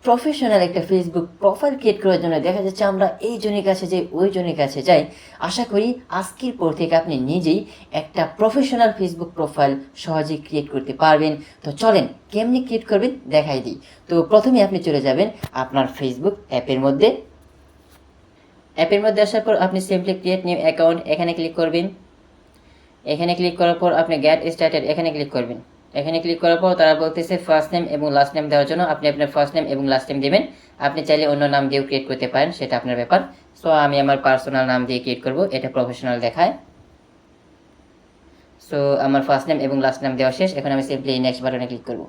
Professional একটা Facebook profile create করার জন্য দেখা যাচ্ছে আমরা এইজনের কাছে যাই ওইজনের কাছে যাই। আশা করি আজকের পর থেকে আপনি নিজেই একটা প্রফেশনাল ফেসবুক প্রোফাইল সহজেই ক্রিয়েট করতে পারবেন। তো চলেন কেমনি ক্রিয়েট করবেন দেখাই দিই। তো প্রথমে আপনি চলে যাবেন আপনার ফেসবুক অ্যাপের মধ্যে আসার পর আপনি সিম্পলি ক্রিয়েট নিউ অ্যাকাউন্ট এখানে ক্লিক করবেন। এখানে ক্লিক করার পর আপনি গেট স্টার্টেড এখানে ক্লিক করবেন। এখানে ক্লিক করার পর তারা বলতেছে ফার্স্ট নেম এবং লাস্ট নেম দেওয়ার জন্য আপনি আপনার ফার্স্ট নেম এবং লাস্ট নেম দেবেন। আপনি চাইলে অন্য নাম দিয়েও ক্রিয়েট করতে পারেন, সেটা আপনার ব্যাপার। সো আমি আমার পার্সোনাল নাম দিয়ে ক্রিয়েট করব, এটা প্রফেশনাল দেখায়। সো আমার ফার্স্ট নেম এবং লাস্ট নেম দেওয়া শেষ। এখন আমি সিম্পলি নেক্সট বাটনে ক্লিক করব।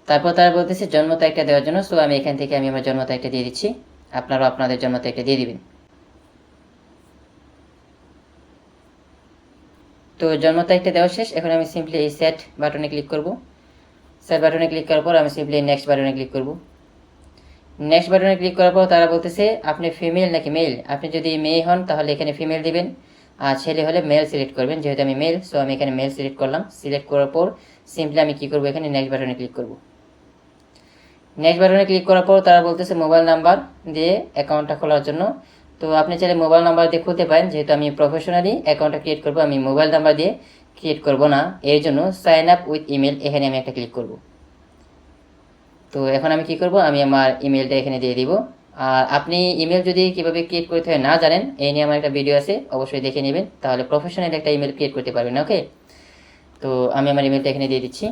তারপর তারা বলতেছে জন্ম তারিখটা দেওয়ার জন্য। সো আমি এখান থেকে আমার জন্ম তারিখটা দিয়ে দিচ্ছি। আপনারাও আপনাদের জন্ম তারিখটা দিয়ে দিবেন। তো জন্ম তারিখটা দেওয়া শেষ। এখন আমি সিম্পলি এই সেট বাটনে ক্লিক করব। সেট বাটনে ক্লিক করার পর আমি সিম্পলি নেক্সট বাটনে ক্লিক করব। নেক্সট বাটনে ক্লিক করার পর তারা বলতেছে আপনি ফিমেল নাকি মেল। আপনি যদি মেয়ে হন তাহলে এখানে ফিমেল দিবেন, আর ছেলে হলে মেল সিলেক্ট করবেন। যেহেতু আমি মেল, সো আমি এখানে মেল সিলেক্ট করলাম। সিলেক্ট করার পর সিম্পলি আমি কী করবো, এখানে নেক্সট বাটনে ক্লিক করব। নেক্সট বাটনে ক্লিক করার পর তারা বলতেছে মোবাইল নাম্বার দিয়ে অ্যাকাউন্টটা খোলার জন্য। তো আপনি চাইলে মোবাইল নাম্বার দিয়ে খুলতে পারেন, যেহেতু আমি প্রফেশনালি অ্যাকাউন্টটা ক্রিয়েট করবো, আমি মোবাইল নাম্বার দিয়ে ক্রিয়েট করব না। এর জন্য সাইন আপ উইথ ইমেল এখানে আমি একটা ক্লিক করব। তো এখন আমি কি করব, আমি আমার ইমেলটা এখানে দিয়ে দিব। আর আপনি ইমেল যদি কীভাবে ক্রিয়েট করতে হয় না জানেন, এই নিয়ে আমার একটা ভিডিও আছে, অবশ্যই দেখে নেবেন, তাহলে প্রফেশনাল একটা ইমেল ক্রিয়েট করতে পারবেন। ওকে, তো আমি আমার ইমেলটা এখানে দিয়ে দিচ্ছি।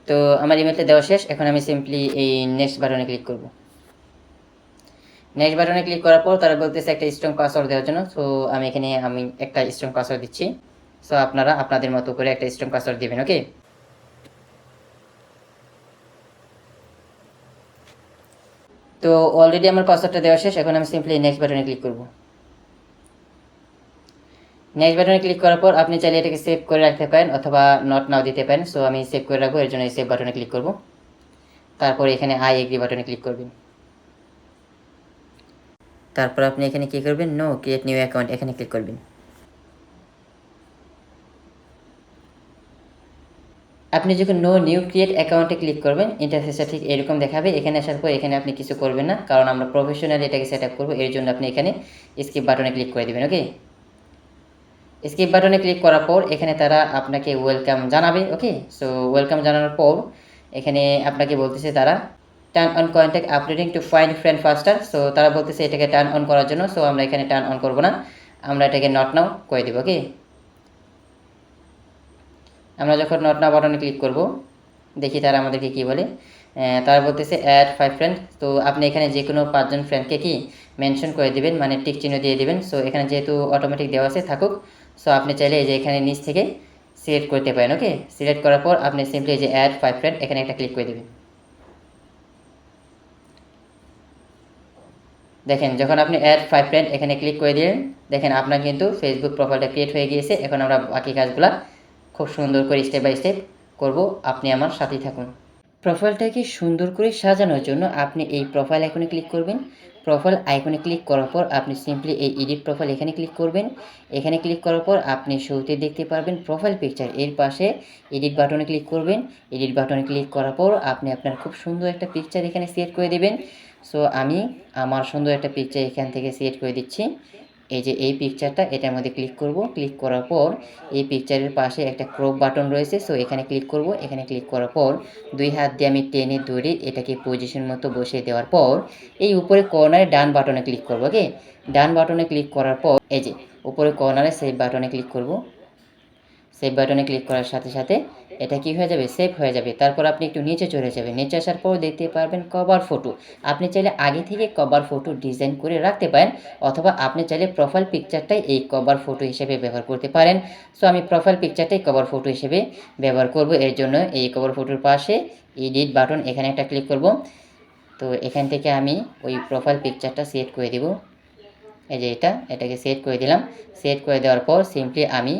তো আমার ইমেলটা দেওয়া শেষ। এখন আমি সিম্পলি এই নেক্সট বাটনে ক্লিক করব। নেক্সট বাটনে ক্লিক করার পর তারা বলতেছে একটা স্ট্রং পাসওয়ার্ড দেওয়ার জন্য। সো আমি এখানে একটা স্ট্রং পাসওয়ার্ড দিচ্ছি। সো আপনারা আপনাদের মতো করে একটা স্ট্রং পাসওয়ার্ড দেবেন। ওকে, তো অলরেডি আমার পাসওয়ার্ডটা দেওয়া শেষ। এখন আমি সিম্পলি নেক্সট বাটনে ক্লিক করব। নেক্সট বাটনে ক্লিক করার পর আপনি চাইলে এটাকে সেভ করে রাখতে পারেন অথবা নট নাও দিতে পারেন। সো আমি সেভ করে রাখবো, এর জন্য এই সেভ বাটনে ক্লিক করব। তারপর এখানে আই এগ্রি বাটনে ক্লিক করবেন। তারপর আপনি এখানে কী করবেন, নো ক্রিয়েট নিউ অ্যাকাউন্ট এখানে ক্লিক করবেন। আপনি যখন নো নিউ ক্রিয়েট অ্যাকাউন্টে ক্লিক করবেন, ইন্টারফেসটা ঠিক এরকম দেখাবে। এখানে আসার পর এখানে আপনি কিছু করবেন না, কারণ আমরা প্রফেশনালি এটাকে সেট আপ করবো। এর জন্য আপনি এখানে স্কিপ বাটনে ক্লিক করে দেবেন। ওকে, স্কিপ বাটনে ক্লিক করার পর এখানে তারা আপনাকে ওয়েলকাম জানাবে। ওকে, সো ওয়েলকাম জানানোর পর এখানে আপনাকে বলতেছে তারা turn on contact updating to find friend ফাস্টার। So তারা বলতেছে এটাকে টার্ন অন করার জন্য। সো আমরা এখানে টার্ন অন করবো না, আমরা এটাকে নট নাও করে দেবো। ওকে, আমরা যখন নট নাও বাটনে ক্লিক করব, দেখি তারা আমাদেরকে কী বলে। তারা বলতেছে অ্যাড 5 ফ্রেন্ড। তো আপনি এখানে যে কোনো 5 জন ফ্রেন্ডকে কি মেনশন করে দিবেন, মানে টিক চিহ্ন দিয়ে দিবেন। সো এখানে যেহেতু অটোমেটিক দেওয়া আছে থাকুক। সো আপনি চাইলে এই যে এখানে নিচ থেকে সিলেক্ট করতে পারেন। ওকে, সিলেক্ট করার পর আপনি সিম্পলি এই যে অ্যাড 5 ফ্রেন্ড এখানে একটা ক্লিক করে দেবেন। দেখেন যখন আপনি অ্যাড 5 ফ্রেন্ড এখানে ক্লিক করে দিলেন, দেখেন আপনার কিন্তু ফেসবুক প্রোফাইলটা ক্রিয়েট হয়ে গিয়েছে। এখন আমরা বাকি কাজগুলো খুব সুন্দর করে স্টেপ বাই স্টেপ করব, আপনি আমার সাথেই থাকুন। প্রোফাইলটাকে সুন্দর করে সাজানোর জন্য আপনি এই প্রোফাইল আইকনে ক্লিক করবেন। প্রোফাইল আইকনে ক্লিক করার পর আপনি সিম্পলি এই এডিট প্রোফাইল এখানে ক্লিক করবেন। এখানে ক্লিক করার পর আপনি শুরুতে দেখতে পারবেন প্রোফাইল পিকচার, এর পাশে এডিট বাটনে ক্লিক করবেন। এডিট বাটনে ক্লিক করার পর আপনি আপনার খুব সুন্দর একটা পিকচার এখানে সিলেক্ট করে দেবেন। সো আমি আমার সুন্দর একটা পিকচার এখান থেকে সিলেক্ট করে দিচ্ছি। এই যে এই পিকচারটা, এটার মধ্যে ক্লিক করব। ক্লিক করার পর এই পিকচারের পাশে একটা ক্রপ বাটন রয়েছে। সো এখানে ক্লিক করব। এখানে ক্লিক করার পর 2 হাত দিয়ে আমি টেনে ধরে এটাকে পজিশন মতো বসিয়ে দেওয়ার পর এই উপরে কর্নারে ডান বাটনে ক্লিক করব। ওকে, ডান বাটনে ক্লিক করার পর এই যে উপরে কর্নারে সেভ বাটনে ক্লিক করব। সেভ বাটনে ক্লিক করার সাথে সাথে এটা কি হয়ে যাবে, সেভ হয়ে যাবে। তারপর আপনি একটু নিচে চলে যাবেন। নিচে আসার পর দেখতে পারবেন কভার ফটো। আপনি চাইলে আগে থেকে কভার ফটো ডিজাইন করে রাখতে পারেন, অথবা আপনি চাইলে প্রোফাইল পিকচারটাই এই কভার ফটো হিসেবে ব্যবহার করতে পারেন। সো আমি প্রোফাইল পিকচারটাই কভার ফটো হিসেবে ব্যবহার করব। এর জন্য এই কভার ফটোর পাশে এডিট বাটন এখানে একটা ক্লিক করব। তো এখান থেকে আমি ওই প্রোফাইল পিকচারটা সেট করে দেব। এই যে এটাকে সেট করে দিলাম। সেট করে দেওয়ার পর সিম্পলি আমি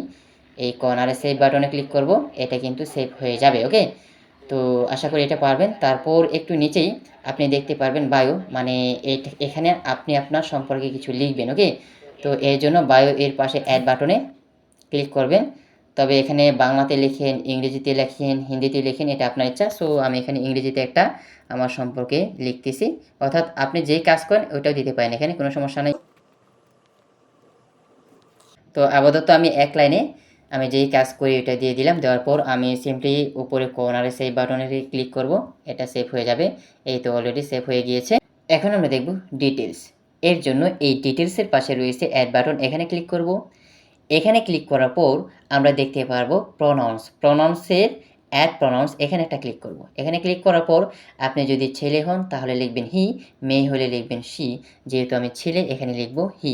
এই কর্নারে সেভ বাটনে ক্লিক করব, এটা কিন্তু সেভ হয়ে যাবে। ওকে, তো আশা করি এটা পারবেন। তারপর একটু নিচেই আপনি দেখতে পারবেন বায়ো, মানে এখানে আপনি আপনার সম্পর্কে কিছু লিখবেন। ওকে, তো এর জন্য বায়ো এর পাশে অ্যাড বাটনে ক্লিক করবেন। তবে এখানে বাংলাতে লেখেন, ইংরেজিতে লেখেন, হিন্দিতে লেখেন, এটা আপনার ইচ্ছা। সো আমি এখানে ইংরেজিতে একটা আমার সম্পর্কে লিখতেছি, অর্থাৎ আপনি যেই কাজ করেন ওইটাও দিতে পারেন, এখানে কোনো সমস্যা নেই। তো আপাতত আমি এক লাইনে আমি যেই কাজ করি ওইটা দিয়ে দিলাম। দেওয়ার পর আমি সিম্পলি উপরে কর্নারে সেভ বাটনে ক্লিক করব, এটা সেভ হয়ে যাবে। এই তো অলরেডি সেভ হয়ে গিয়েছে। এখন আমরা দেখব ডিটেলস। এর জন্য এই ডিটেলসের পাশে রয়েছে অ্যাড বাটন, এখানে ক্লিক করব। এখানে ক্লিক করার পর আমরা দেখতে পারবো প্রনাউন্সের অ্যাড প্রনাউন্স, এখানে একটা ক্লিক করব। এখানে ক্লিক করার পর আপনি যদি ছেলে হন তাহলে লিখবেন হি, মেয়ে হলে লিখবেন শি। যেহেতু আমি ছেলে এখানে লিখব হি।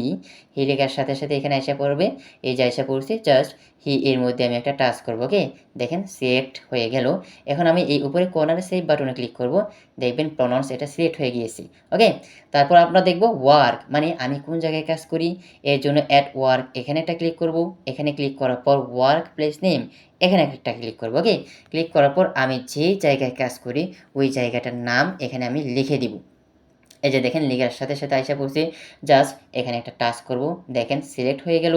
হি লেখার সাথে সাথে এখানে এসে পড়বে, এই যে এসে পড়ছে, জাস্ট হি এর মধ্যে আমি একটা টাচ করব। ওকে, দেখেন সিলেক্ট হয়ে গেল। এখন আমি এই উপরে কর্নারে সেভ বাটনে ক্লিক করব, দেখবেন প্রনাউন্স এটা সিলেক্ট হয়ে গিয়েছে। ওকে, তারপর আমরা দেখব ওয়ার্ক, মানে আমি কোন জায়গায় কাজ করি। এর জন্য অ্যাট ওয়ার্ক এখানে একটা ক্লিক করব। এখানে ক্লিক করার পর ওয়ার্ক প্লেস নেম এখানে একটা ক্লিক করব। ওকে, ক্লিক করার পর আমি যে জায়গায় কাজ করি ওই জায়গাটার নাম এখানে আমি লিখে দিব। এই যে দেখেন লেখার সাথে সাথে আইসা পড়ছে, জাস্ট এখানে একটা টাচ করব, দেখেন সিলেক্ট হয়ে গেল।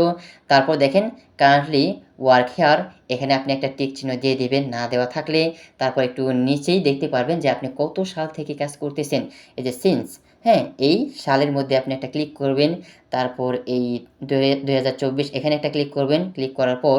তারপর দেখেন কারেন্টলি ওয়ার্ক হেয়ার, এখানে আপনি একটা টিক চিহ্ন দিয়ে দিবেন না দেওয়া থাকলে। তারপর একটু নিচেই দেখতে পারবেন যে আপনি কত সাল থেকে কাজ করতেছেন, এই যে সিন্স, হ্যাঁ এই সালের মধ্যে আপনি একটা ক্লিক করবেন। তারপর এই 2024 এখানে একটা ক্লিক করবেন। ক্লিক করার পর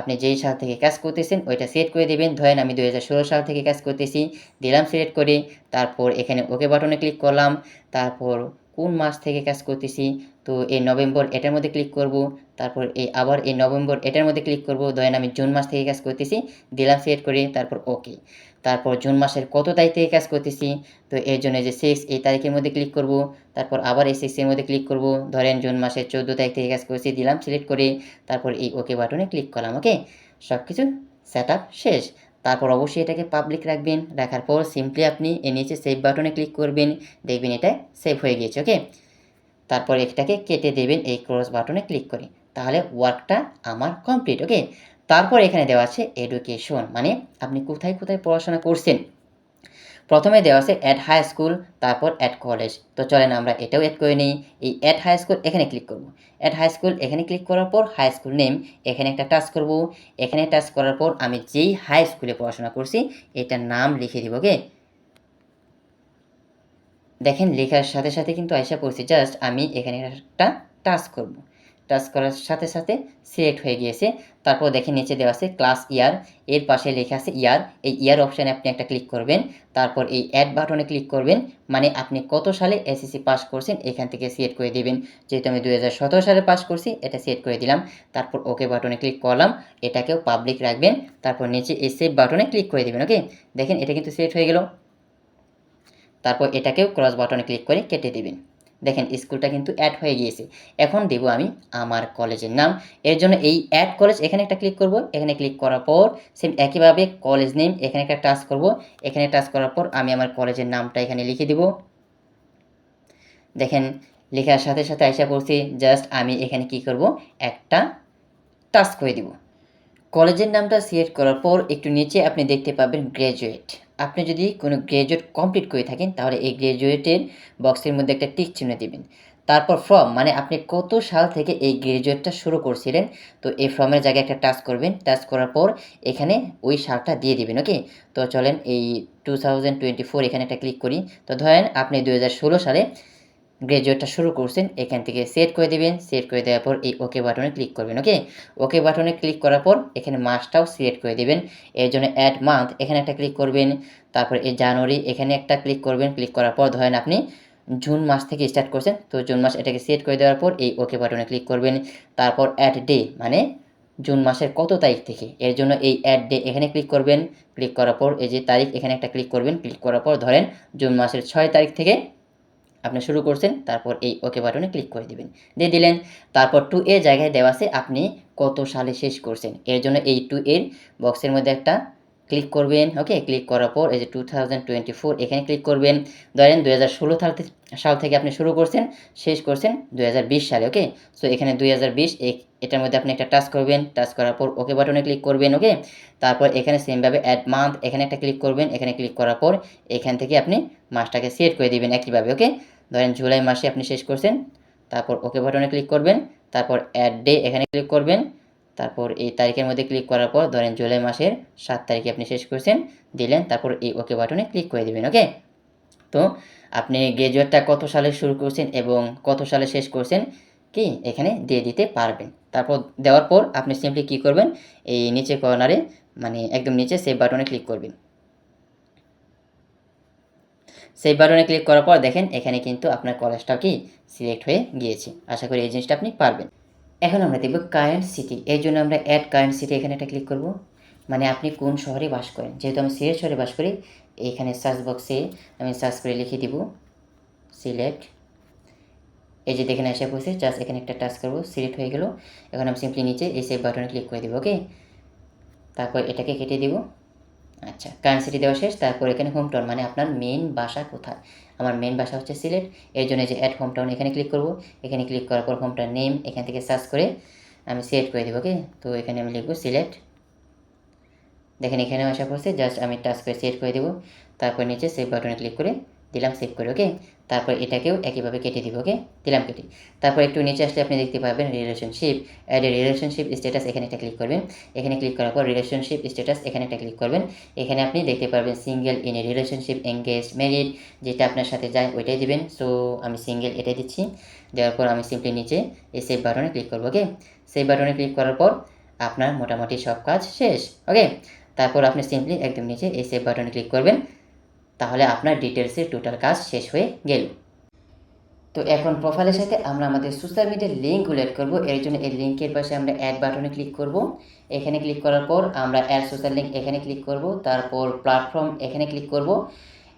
আপনি যেই সাল থেকে কাজ করতেছেন ওইটা সেট করে দেবেন। ধরেন আমি 2016 সাল থেকে কাজ করতেছি, দিলাম সিলেক্ট করে। তারপর এখানে ওকে বাটনে ক্লিক করলাম। তারপর কোন মাস থেকে কাজ করতেছি, তো এই নভেম্বর এটার মধ্যে ক্লিক করব। তারপর আবার এই নভেম্বর এটার মধ্যে ক্লিক করব। ধরেন আমি জুন মাস থেকে কাজ করতেছি, দিলাম সিলেক্ট করে, তারপর ওকে। তারপর জুন মাসের কত তারিখ থেকে কাজ করতেছি, তো এর জন্য যে 6 এই তারিখের মধ্যে ক্লিক করব। তারপর আবার এই 6 এর মধ্যে ক্লিক করব। ধরেন জুন মাসের 14 তারিখ থেকে কাজ করছি, দিলাম সিলেক্ট করে। তারপর এই ওকে বাটনে ক্লিক করলাম। ওকে, সব কিছু সেট আপ শেষ। তারপর অবশ্যই এটাকে পাবলিক রাখবেন। রাখার পর সিম্পলি আপনি এর নিচে সেভ বাটনে ক্লিক করবেন, দেখবেন এটা সেভ হয়ে গিয়েছে। ওকে, তারপর এটাকে কেটে দেবেন এই ক্রস বাটনে ক্লিক করে, তাহলে ওয়ার্কটা আমার কমপ্লিট। ওকে, তারপর এখানে দেওয়া আছে এডুকেশন, মানে আপনি কোথায় কোথায় পড়াশোনা করছেন। প্রথমে দেওয়া আছে অ্যাট হাই স্কুল, তারপর অ্যাট কলেজ। তো চলেন আমরা এটাও অ্যাড করে নিই। এই অ্যাট হাই স্কুল এখানে ক্লিক করব। অ্যাট হাই স্কুল এখানে ক্লিক করার পর হাই স্কুল নেম এখানে একটা টাচ করব। এখানে টাচ করার পর আমি যেই হাই স্কুলে পড়াশোনা করছি এটার নাম লিখে দিব। ওকে, দেখেন লেখার সাথে সাথে কিন্তু আইসা পড়ছি, জাস্ট আমি এখানে একটা টাচ করব। টাচ করার সাথে সাথে সিলেক্ট হয়ে গিয়েছে। তারপর দেখেন নিচে দেওয়া আছে ক্লাস ইয়ার, এর পাশে লেখা আছে ইয়ার। এই ইয়ার অপশানে আপনি একটা ক্লিক করবেন। তারপর এই অ্যাড বাটনে ক্লিক করবেন, মানে আপনি কত সালে এসএসসি পাস করছেন এখান থেকে সিলেক্ট করে দিবেন। যেহেতু আমি 2017 সালে পাস করছি, এটা সিলেক্ট করে দিলাম। তারপর ওকে বাটনে ক্লিক করলাম, এটাকেও পাবলিক রাখবেন। তারপর নিচে এই সেভ বাটনে ক্লিক করে দেবেন। ওকে, দেখেন এটা কিন্তু সিলেক্ট হয়ে গেল। তারপর এটাকেও ক্রস বাটনে ক্লিক করে কেটে দেবেন। দেখেন স্কুলটা কিন্তু অ্যাড হয়ে গিয়েছে। এখন দেব আমি আমার কলেজের নাম। এর জন্য এই অ্যাড কলেজ এখানে একটা ক্লিক করব। এখানে ক্লিক করার পর সেম একইভাবে কলেজ নেম এখানে একটা টাচ করব। এখানে টাচ করার পর আমি আমার কলেজের নামটা এখানে লিখে দিব। দেখেন লেখার সাথে সাথে আইসা পড়ছি, জাস্ট আমি এখানে কি করব, একটা টাচ করে দিব। কলেজের নামটা সিলেক্ট করার পর একটু নিচে আপনি দেখতে পাবেন গ্র্যাজুয়েট। আপনি যদি কোনো গ্র্যাজুয়েট কমপ্লিট করে থাকেন তাহলে এই গ্র্যাজুয়েটের বক্সের মধ্যে একটা টিক চিহ্ন দিবেন। তারপর ফ্রম, মানে আপনি কত সাল থেকে এই গ্র্যাজুয়েটটা শুরু করছিলেন, তো এই ফ্রমের জায়গায় একটা টাচ করবেন। টাচ করার পর এখানে ওই সালটা দিয়ে দিবেন। ওকে, তো চলেন এই 2024 এখানে একটা ক্লিক করি। তো ধরেন আপনি 2016 সালে গ্র্যাজুয়েটটা শুরু করছেন, এখান থেকে সেট করে দেবেন। সেট করে দেওয়ার পর এই ওকে বাটনে ক্লিক করবেন। ওকে, ওকে বাটনে ক্লিক করার পর এখানে মাসটাও সিলেক্ট করে দেবেন। এর জন্য অ্যাড মান্থ এখানে একটা ক্লিক করবেন। তারপর এই জানুয়ারি এখানে একটা ক্লিক করবেন। ক্লিক করার পর ধরেন আপনি জুন মাস থেকে স্টার্ট করছেন, তো জুন মাস এটাকে সেট করে দেওয়ার পর এই ওকে বাটনে ক্লিক করবেন। তারপর অ্যাড ডে, মানে জুন মাসের কত তারিখ থেকে, এর জন্য এই অ্যাড ডে এখানে ক্লিক করবেন। ক্লিক করার পর এই যে তারিখ এখানে একটা ক্লিক করবেন। ক্লিক করার পর ধরেন জুন মাসের 6 তারিখ থেকে আপনি শুরু করছেন, তারপর এই ওকে বাটনে ক্লিক করে দিবেন, দিয়ে দিলেন। তারপর টু এর জায়গায় দেওয়া আছে আপনি কত সালে শেষ করছেন, এর জন্য এই টু এর বক্সের মধ্যে একটা ক্লিক করবেন। ওকে, ক্লিক করার পর এই যে 2024 এখানে ক্লিক করবেন। ধরেন 2016 সাল থেকে আপনি শুরু করছেন, শেষ করছেন 2020 সালে। ওকে, সো এখানে 2020 এটার মধ্যে আপনি একটা টাচ করবেন। টাচ করার পর ওকে বাটনে ক্লিক করবেন। ওকে, তারপর এখানে সেমভাবে অ্যাড মান্থ এখানে একটা ক্লিক করবেন। এখানে ক্লিক করার পর এখান থেকে আপনি মাসটাকে সেট করে দিবেন একইভাবে। ওকে, ধরেন জুলাই মাসে আপনি শেষ করছেন, তারপর ওকে বাটনে ক্লিক করবেন। তারপর অ্যাড ডে এখানে ক্লিক করবেন। তারপর এই তারিখের মধ্যে ক্লিক করার পর ধরেন জুলাই মাসের 7 তারিখে আপনি শেষ করছেন, দিলেন। তারপর এই ওকে বাটনে ক্লিক করে দিবেন। ওকে? তো আপনি গ্র্যাজুয়েটটা কত সালে শুরু করছেন এবং কত সালে শেষ করছেন কি এখানে দিয়ে দিতে পারবেন। তারপর দেওয়ার পর আপনি সিম্পলি কী করবেন, এই নিচে কর্নারে মানে একদম নিচে সেভ বাটনে ক্লিক করবেন। সেভ বাটনে ক্লিক করার পর দেখেন এখানে কিন্তু আপনার কলেজটা কি সিলেক্ট হয়ে গিয়েছে। আশা করি এই জিনিসটা আপনি পারবেন। এখন আমরা দেখব কারেন্ট সিটি। এর জন্য আমরা অ্যাড কারেন্ট সিটি এখানে একটা ক্লিক করব। মানে আপনি কোন শহরে বাস করেন। যেহেতু আমি সিলেট শহরে বাস করি, এইখানে সার্চ বক্সে আমি সার্চ করে লিখে দিব সিলেট। এই যে দেখেন এসে পড়ছে, জাস্ট এখানে একটা টাচ করব, সিলেক্ট হয়ে গেল। এখন আমি সিম্পলি নিচে এই সেভ বাটনে ক্লিক করে দেবো। ওকে? তারপর এটাকে কেটে দিব। আচ্ছা, কারেন্ট সিটি দেওয়া শেষ। তারপর এখানে হোম টাউন মানে আপনার মেন বাসা কোথায়। আমার মেন বাসা হচ্ছে সিলেট। এর জন্য যে অ্যাড হোম টাউন এখানে ক্লিক করব। এখানে ক্লিক করার পর হোম টাউন নেম এখান থেকে সার্চ করে আমি সিলেক্ট করে দেবো। ওকে? তো এখানে আমি লিখব সিলেট। দেখেন এখানেও আসা পড়ছে, জাস্ট আমি টাচ করে সিলেক্ট করে দেবো। তারপর নিচে সেভ বাটনে ক্লিক করে দিলাম, সেভ করে। ওকে? তারপর এটাকেও একইভাবে কেটে দিব। ওকে? দিলাম কেটে। তারপর একটু নিচে আসলে আপনি দেখতে পাবেন relationship, add a relationship status এখানে একটা ক্লিক করবেন। এখানে ক্লিক করার পর রিলেশনশিপ স্ট্যাটাস এখানে একটা ক্লিক করবেন। এখানে আপনি দেখতে পারবেন single, in a relationship, engage, married, যেটা আপনার সাথে যায় ওইটাই দিবেন। সো আমি সিঙ্গেল এটাই দিচ্ছি। দেওয়ার পর আমি সিম্পলি নিচে এই সেভ বাটনে ক্লিক করবো। ওকে? সেভ বাটনে ক্লিক করার পর আপনার মোটামুটি সব কাজ শেষ। ওকে? তারপর আপনি সিম্পলি একদম নিচে এই সেভ বাটনে ক্লিক করবেন। তাহলে আপনার ডিটেলসের টোটাল কাজ শেষ হয়ে গেল। তো এখন প্রোফাইলের সাথে আমরা আমাদের সোশ্যাল মিডিয়ার লিঙ্কগুলো অ্যাড করব। এর জন্য এই লিঙ্কের পাশে আমরা অ্যাড বাটনে ক্লিক করব। এখানে ক্লিক করার পর আমরা অ্যাড সোশ্যাল লিঙ্ক এখানে ক্লিক করব। তারপর প্ল্যাটফর্ম এখানে ক্লিক করব।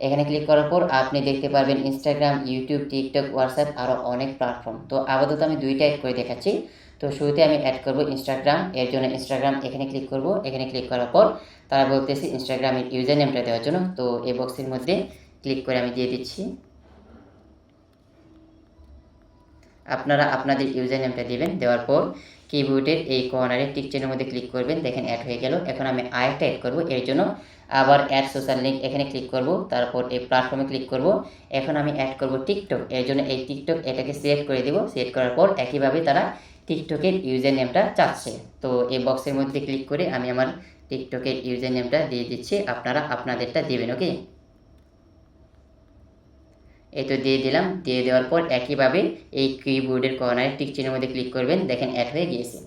এখানে ক্লিক করার পর আপনি দেখতে পারবেন ইনস্টাগ্রাম, ইউটিউব, টিকটক, হোয়াটসঅ্যাপ আরও অনেক প্ল্যাটফর্ম। তো আপাতত আমি দুইটা অ্যাড করে দেখাচ্ছি। তো শুরুতে আমি অ্যাড করব ইনস্টাগ্রাম। এর জন্য ইনস্টাগ্রাম এখানে ক্লিক করব। এখানে ক্লিক করার পর তারা বলতেছি ইনস্টাগ্রামের ইউজার নেমটা দেওয়ার জন্য। তো এই বক্সের মধ্যে ক্লিক করে আমি দিয়ে দিচ্ছি। আপনারা আপনাদের ইউজার নেমটা দিবেন। দেওয়ার পর কিবোর্ডের এই কর্নারে টিক চিহ্নের মধ্যে ক্লিক করবেন। দেখেন অ্যাড হয়ে গেল। এখন আমি আরেকটা অ্যাড করব। এর জন্য আবার অ্যাড সোশ্যাল লিঙ্ক এখানে ক্লিক করব। তারপর এই প্ল্যাটফর্মে ক্লিক করব। এখন আমি অ্যাড করব টিকটক। এর জন্য এই টিকটক এটাকে সিলেক্ট করে দেব। সিলেক্ট করার পর একইভাবে তারা টিকটকের ইউজার নেমটা চাচ্ছে। তো এই বক্সের মধ্যে ক্লিক করে আমি আমার টিকটকের ইউজার নেমটা দিয়ে দিচ্ছি। আপনারা আপনাদেরটা দিবেন। ওকে? এই তো দিয়ে দিলাম। দিয়ে দেওয়ার পর একইভাবে এই কিবোর্ডের কর্নারে টিক চিহ্নের মধ্যে ক্লিক করবেন। দেখেন অ্যাড হয়ে গিয়েছে।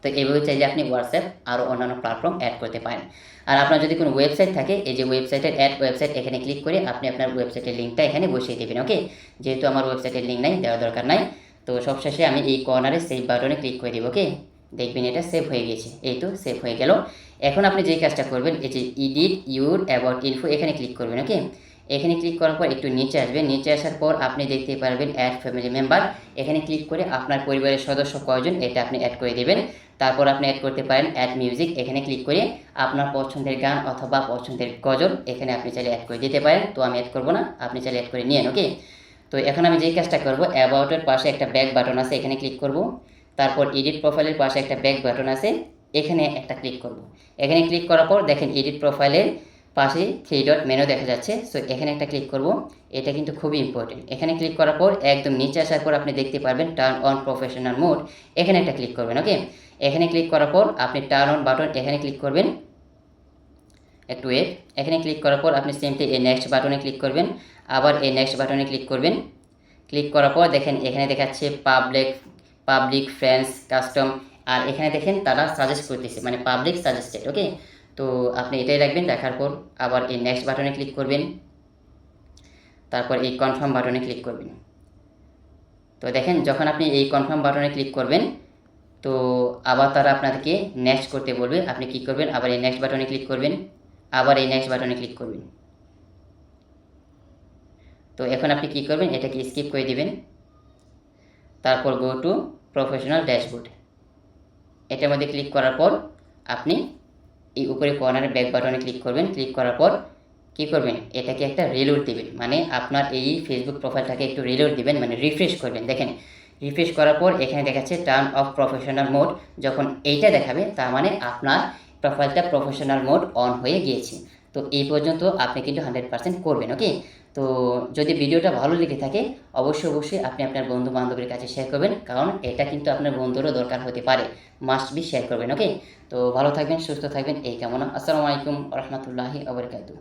তো এইভাবে চাইলে আপনি হোয়াটসঅ্যাপ আরও অন্যান্য প্ল্যাটফর্ম অ্যাড করতে পারেন। আর আপনার যদি কোনো ওয়েবসাইট থাকে, এই যে ওয়েবসাইটের অ্যাড ওয়েবসাইট এখানে ক্লিক করে আপনি আপনার ওয়েবসাইটের লিঙ্কটা এখানে বসিয়ে দেবেন। ওকে? যেহেতু আমার ওয়েবসাইটের লিঙ্ক নাই, দেওয়ার দরকার নাই। তো সবশেষে আমি এই কর্নারে সেভ বাটনে ক্লিক করে দেবো। ওকে? দেখবেন এটা সেভ হয়ে গেছে। এই তো সেভ হয়ে গেল। এখন আপনি যেই কাজটা করবেন, এই যে এডিট ইউর অ্যাবাউট ইনফো এখানে ক্লিক করবেন। ওকে? এখানে ক্লিক করার পর একটু নিচে আসবেন। নিচে আসার পর আপনি দেখতে পারবেন অ্যাড ফ্যামিলি মেম্বার। এখানে ক্লিক করে আপনার পরিবারের সদস্য কয়জন এটা আপনি অ্যাড করে দেবেন। তারপর আপনি অ্যাড করতে পারেন অ্যাড মিউজিক। এখানে ক্লিক করে আপনার পছন্দের গান অথবা পছন্দের গজল এখানে আপনি চাইলে অ্যাড করে দিতে পারেন। তো আমি অ্যাড করবো না, আপনি চাইলে অ্যাড করে নিয়েন। ওকে? তো এখন আমি যেই কাজটা করব, অ্যাবাউটের পাশে একটা ব্যাক বাটন আছে, এখানে ক্লিক করব। তারপর এডিট প্রোফাইলের পাশে একটা ব্যাক বাটন আছে, এখানে একটা ক্লিক করব। এখানে ক্লিক করার পর দেখেন এডিট প্রোফাইলের পাশে 3 ডট মেনু দেখা যাচ্ছে। সো এখানে একটা ক্লিক করব। এটা কিন্তু খুবই ইম্পর্টেন্ট। এখানে ক্লিক করার পর একদম নিচে আসার পর আপনি দেখতে পারবেন টার্ন অন প্রফেশনাল মোড, এখানে একটা ক্লিক করবেন। ওকে? এখানে ক্লিক করার পর আপনি টার্ন অন বাটন এখানে ক্লিক করবেন। একটু ওয়েট। এখানে ক্লিক করার পর আপনি সিম্পলি এই নেক্সট বাটনে ক্লিক করবেন। আবার এই নেক্সট বাটনে ক্লিক করবেন। ক্লিক করার পর দেখেন এখানে দেখাচ্ছে পাবলিক ফ্রেন্ডস কাস্টম। আর এখানে দেখেন তারা সাজেস্ট করতেছে, মানে পাবলিক সাজেস্টেড। ওকে? তো আপনি এটাই রাখবেন। রাখার পর আবার এই নেক্সট বাটনে ক্লিক করবেন। তারপর এই কনফার্ম বাটনে ক্লিক করবেন। তো দেখেন যখন আপনি এই কনফার্ম বাটনে ক্লিক করবেন, তো আবার তারা আপনাদেরকে নেক্সট করতে বলবে। আপনি কী করবেন, আবার এই নেক্সট বাটনে ক্লিক করবেন। আবার এই নেক্সট বাটনে ক্লিক করবেন। তো এখন আপনি কী করবেন, এটাকে স্কিপ করে দিবেন। তারপর গো টু প্রফেশনাল ড্যাশবোর্ড, এটার মধ্যে ক্লিক করার পর আপনি এই উপরে কর্নারে ব্যাক বাটনে ক্লিক করবেন। ক্লিক করার পর কী করবেন, এটাকে একটা রিলোড দিবেন, মানে আপনার এই ফেসবুক প্রোফাইলটাকে একটু রিলোড দিবেন, মানে রিফ্রেশ করবেন। দেখেন রিফ্রেশ করার পর এখানে দেখাচ্ছে টার্ন অফ প্রফেশনাল মোড। যখন এইটা দেখাবে তার মানে আপনার প্রোফাইলটা প্রফেশনাল মোড অন হয়ে গিয়েছে। তো এই পর্যন্ত আপনি কিন্তু 100% করবেন, ওকে? তো যদি ভিডিওটা ভালো লেগে থাকে অবশ্যই আপনি আপনার বন্ধু-বান্ধবের কাছে শেয়ার করবেন। কারণ এটা কিন্তু আপনার বন্ধুরও দরকার হতে পারে। মাস্ট বি শেয়ার করবেন, ওকে? তো ভালো থাকবেন, সুস্থ থাকবেন এই কামনা। আসসালামু আলাইকুম ওয়া রাহমাতুল্লাহি ওয়া বারাকাতুহু।